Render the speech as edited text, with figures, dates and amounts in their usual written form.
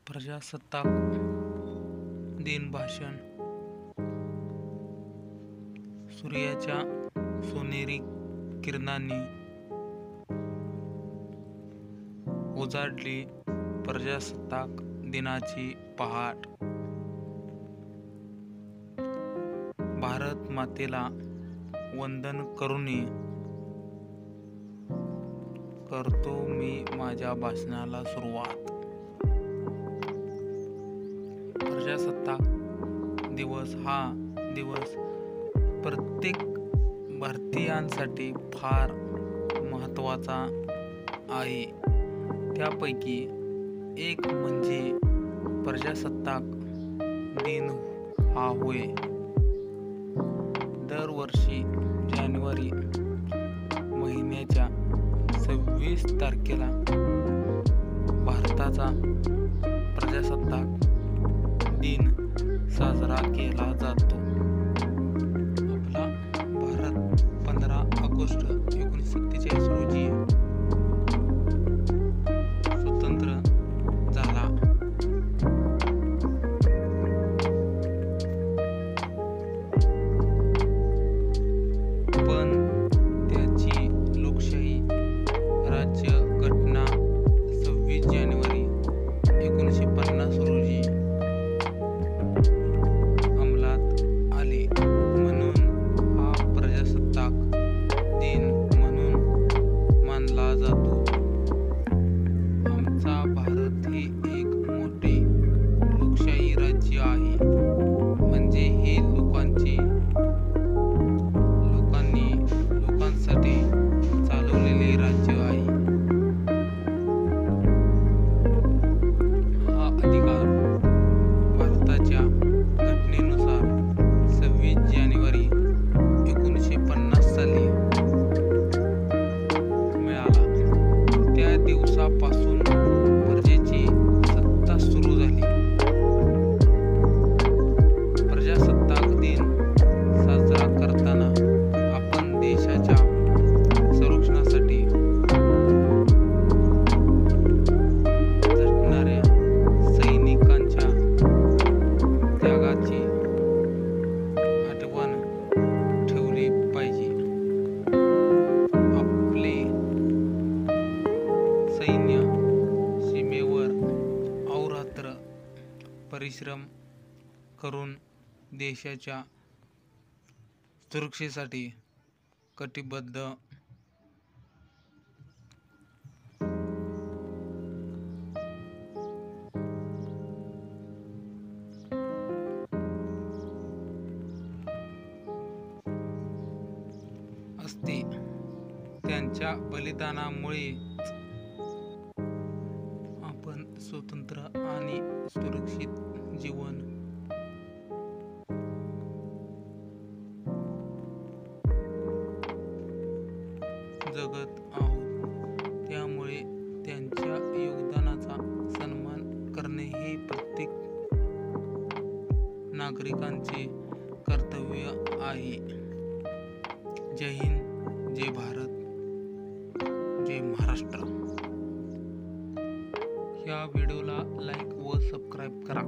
प्रजासत्ताक दिन भाषण. सूर्याच्या सोनेरी किरणांनी उजाडली प्रजासत्ताक दिनाची पहाट. भारत मातेला वंदन करूनी करतो मी माझ्या भाषणाला सुरुवात. प्रजासत्ताक दिवस हा दिवस प्रत्येक भारतीयांसाठी फार महत्त्वाचा आहे. त्यापैकी एक म्हणजे प्रजासत्ताक दिन हा होय. दरवर्षी जानेवारी महिन्याच्या 26 तारखेला भारताचा प्रजासत्ताक दिन साजरा केला जातो. आपला भारत 15 ऑगस्ट 1947 रोजी स्वतंत्र झाला. पण त्याची लोकशाही राज्य घटना 26 जानेवारी 1950 रोजी अंमलात आली. म्हणून हा प्रजासत्ताक दिन म्हणून मानला जातो. आमचा भारत हे एक मोठे लोकशाही राज्य आहे. म्हणजे हे लोकांसाठी चालवलेले राज्य आहे. हा अधिकार भारताच्या घटनेनुसार 26 जानेवारी 1950 साली मिळाला. त्या दिवसापासून प्रजेची सत्ता सुरू झाली. प्रजासत्ताक दिन साजरा करताना आपण देशाच्या संरक्षणासाठी झटणाऱ्या सैनिकांच्या त्यागाची आठवण ठेवली पाहिजे. आपले सैन्य सीमेवर अहोरात्र परिश्रम करून देशाच्या सुरक्षेसाठी कटिबद्ध असते. त्यांच्या बलिदानामुळेच आपण स्वतंत्र आणि सुरक्षित जीवन जगत आहोत. त्यामुळे त्यांच्या योगदानाचा सन्मान करणे हे प्रत्येक नागरिकांचे कर्तव्य आहे. जय हिंद, जय भारत, जय महाराष्ट्र. या व्हिडिओला लाईक व सबस्क्राईब करा.